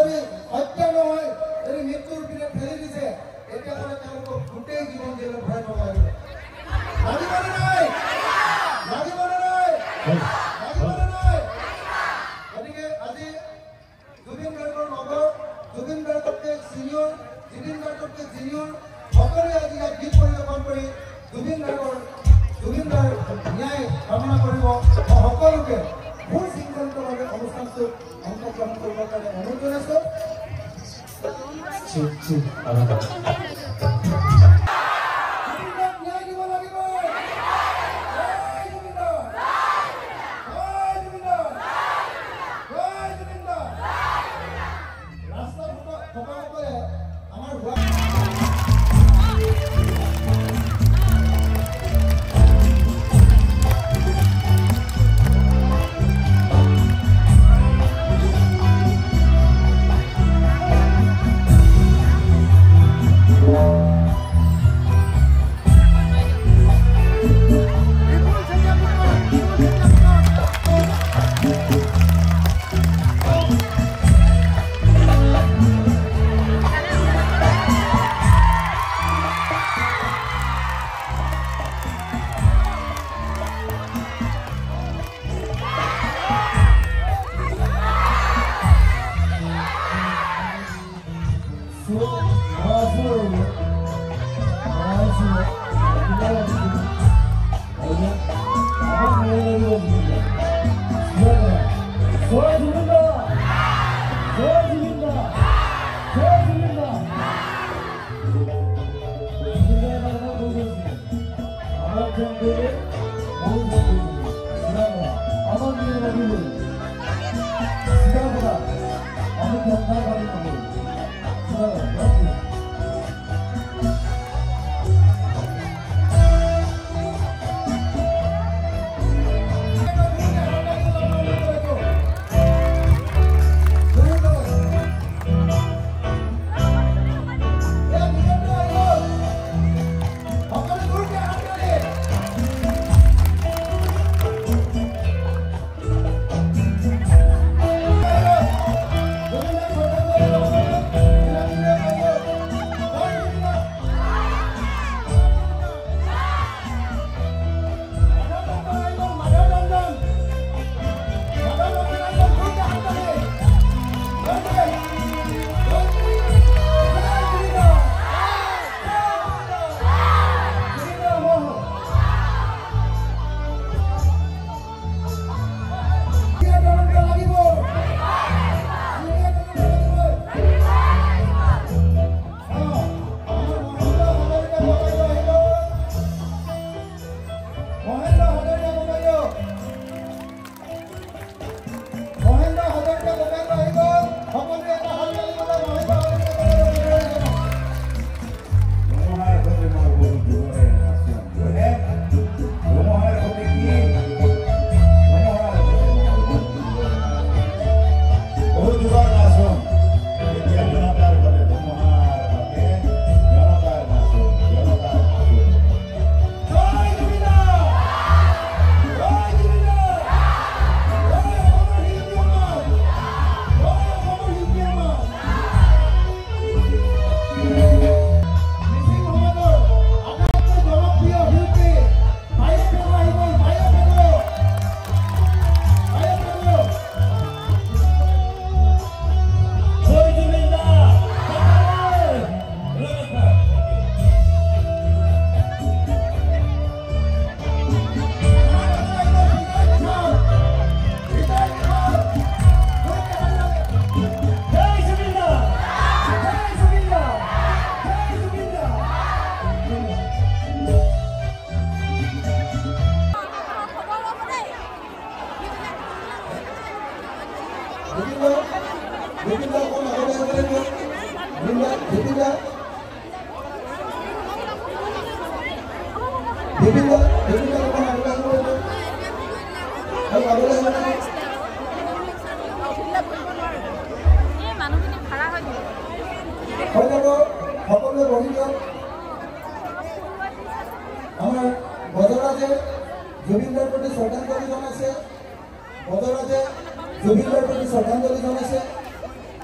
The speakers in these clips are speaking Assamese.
যদি হত্যা নহয় যদি মৃত্যুৰ পিনে ঠেলি দিছে তেতিয়াহ'লে তেওঁলোকক গোটেই জীৱন জেলত ভৰাই থ'ব লাগিব। লাগিবনে নাই? লাগিবনে নাই? লাগিবনে নাই? গতিকে আজি জুবিন গাৰ্গৰ নগৰ, জুবিন গাৰ্গতকৈ চিনিয়ৰ, জুবিন গাৰ্গতকৈ জুনিয়ৰ সকলোৱে আজি ইয়াত গীত পৰিৱেশন কৰি জুবিন গাৰ্গ ন্যায় কামনা কৰিব। মই সকলোকে সুশৃংখলিতভাৱে অনুষ্ঠানটোত অংশগ্ৰহণ কৰিবৰ কাৰণে অনুৰোধ জনাইছোঁ।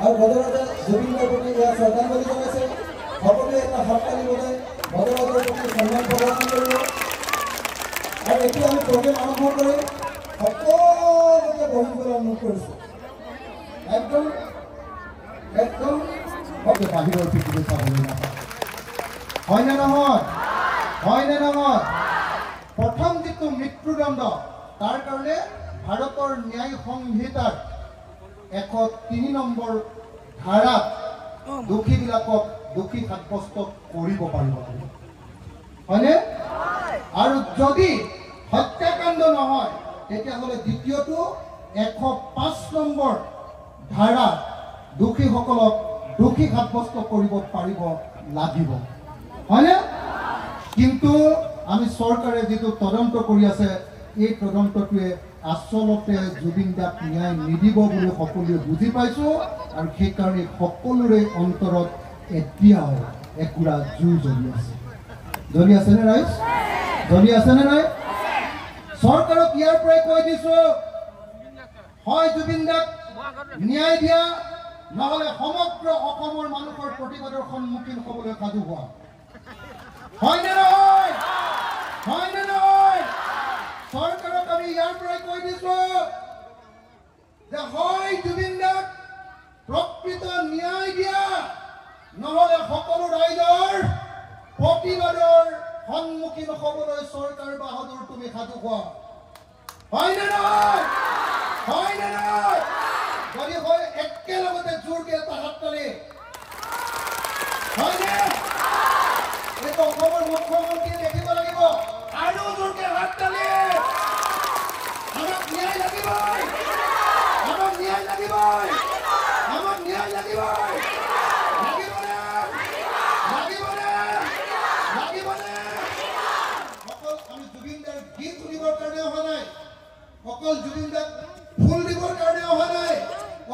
আৰু বদলতে জুবিনৰ প্ৰতি এয়া শ্ৰদ্ধাঞ্জলি জনাইছে সকলোৱে এটা হাততালি বজাই বদলৰ প্ৰতি সন্মান প্ৰদৰ্শন কৰিব আৰু এতিয়া আমি প্ৰগ্ৰেম আৰম্ভ কৰি সকলোকে বহিবলৈ অনুৰোধ কৰিছোঁ একদম বাহিৰৰ পৃথিৱী চাবলৈ নাপায় হয়নে নহয় প্ৰথম যিটো মৃত্যুদণ্ড তাৰ কাৰণে ভাৰতৰ ন্যায় সংহিতাৰ 103 নম্বৰ ধাৰাত দোষীবিলাকক দোষী সাব্যস্ত কৰিব পাৰিব হয়নে আৰু যদি হত্যাকাণ্ড নহয় তেতিয়াহ'লে দ্বিতীয়টো 105 নম্বৰ ধাৰাত দোষীসকলক দোষী সাব্যস্ত কৰিব পাৰিব লাগিব হয়নে কিন্তু আমি চৰকাৰে যিটো তদন্ত কৰি আছে এই তদন্তটোৱে আচলতে জুবিন দাক ন্যায় নিদিব বুলি সকলোৱে বুজি পাইছোঁ আৰু সেইকাৰণে সকলোৰে অন্তৰত এতিয়াও একুৰা জুই জ্বলি আছেনে ৰাইজ জ্বলি আছেনে নাই চৰকাৰক ইয়াৰ পৰাই কৈ দিছোঁ হয় জুবিন দাক ন্যায় দিয়া নহ'লে সমগ্ৰ অসমৰ মানুহৰ প্ৰতিবাদৰ সন্মুখীন হ'বলৈ সাজু হোৱা হয়নে নহয় চৰকাৰক আমি ইয়াৰ পৰাই কৈ দিছোঁ যে হয় জুবিন দাক প্ৰকৃত ন্যায় দিয়া নহ'লে সকলো ৰাইজৰ প্ৰতিবাদৰ সন্মুখীন হ'বলৈ চৰকাৰ বাহাদুৰ তুমি সাজু হোৱা হয়নে নহয় যদি হয় একেলগতে জোৰকে এটা হাততালি হয়নে এইটো অসমৰ মুখ্যমন্ত্ৰীয়ে দেখিব লাগিব আৰু জোৰকে হাততালি আমাক ন্যায় লাগিবই অকল আমি জুবিন দাৰ গীত শুনিবৰ কাৰণে অহা নাই অকল জুবিন দাক ফুল দিবৰ কাৰণে অহা নাই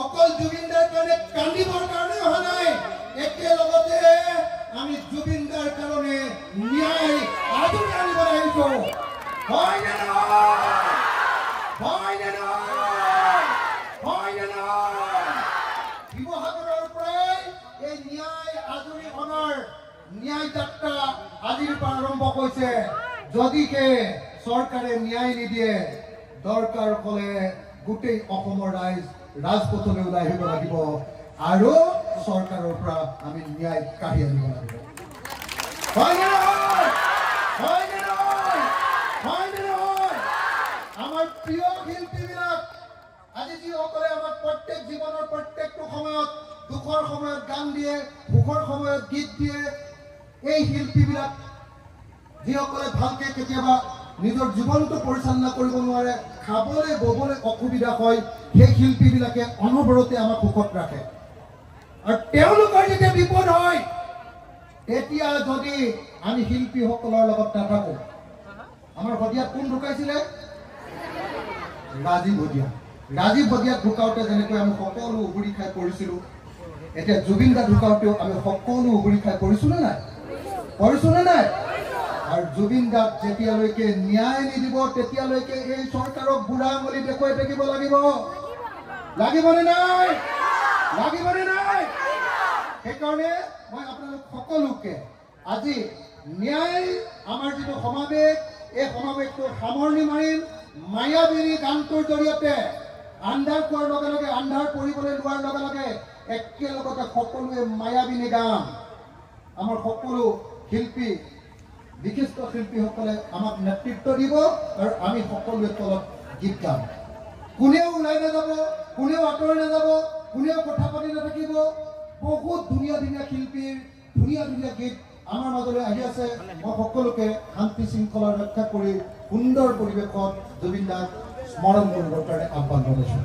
অকল জুবিন দাৰ কাৰণে কান্দিবৰ কাৰণে অহা নাই একেলগতে আমি জুবিন দাৰ কাৰণে ন্যায় আদৰি আনিব আহিছোঁ হয়নে নহয় শিৱসাগৰৰ পৰাই এই ন্যায় আদৰি অনাৰ ন্যায় যাত্ৰা আজিৰ পৰা আৰম্ভ হৈছে যদিহে চৰকাৰে ন্যায় নিদিয়ে দৰকাৰ হ'লে গোটেই অসমৰ ৰাইজ ৰাজপথলৈ ওলাই আহিব লাগিব আৰু চৰকাৰৰ পৰা আমি ন্যায় কাঢ়ি আনিব লাগিব আমাৰ প্ৰিয় শিল্পীবিলাক আজি যিসকলে আমাক প্ৰত্যেক জীৱনৰ প্ৰত্যেকটো সময়ত দুখৰ সময়ত গান দিয়ে সুখৰ সময়ত গীত দিয়ে এই শিল্পীবিলাক যিসকলে ভালকে কেতিয়াবা নিজৰ জীৱনটো পৰিচালনা কৰিব নোৱাৰে খাবলৈ ববলৈ অসুবিধা হয় সেই শিল্পীবিলাকে অনবৰতে আমাক সুখত ৰাখে আৰু তেওঁলোকৰ যেতিয়া বিপদ হয় তেতিয়া যদি আমি শিল্পীসকলৰ লগত নাথাকো আমাৰ ভদিয়াত কোন ঢুকাইছিলে ৰাজীৱ ভদিয়াত ঢুকাওঁতে যেনেকৈ আমি সকলো উগুৰি খাই পৰিছিলোঁ এতিয়া জুবিন দা ঢুকাওঁতেও আমি সকলো উগুৰি খাই পৰিছোঁনে নাই আৰু জুবিন দাক যেতিয়ালৈকে ন্যায় নিদিব তেতিয়ালৈকে এই চৰকাৰক বুঢ়া আঙুলি দেখুৱাই থাকিব লাগিবনে নাই সেইকাৰণে মই আপোনালোক সকলোকে আজি ন্যায় আমাৰ যিটো সমাৱেশ এই সমাৱেশটো সামৰণি মাৰিম মায়াবিনী গানটোৰ জৰিয়তে আন্ধাৰ পোৱাৰ লগে লগে আন্ধাৰ পৰিবলৈ লোৱাৰ লগে লগে একেলগতে সকলোৱে মায়াবিনী গান আমাৰ সকলো শিল্পী বিশিষ্ট শিল্পীসকলে আমাক নেতৃত্ব দিব আৰু আমি সকলোৱে তলত গীত গাম কোনেও ওলাই নাযাব কোনেও আঁতৰি নাযাব কোনেও কথা পাতি নাথাকিব বহুত ধুনীয়া শিল্পীৰ ধুনীয়া গীত আমাৰ মাজলৈ আহি আছে মই সকলোকে শান্তি শৃংখলা ৰক্ষা কৰি সুন্দৰ পৰিৱেশত জুবিন দাক স্মৰণ কৰিবৰ কাৰণে আহ্বান জনাইছোঁ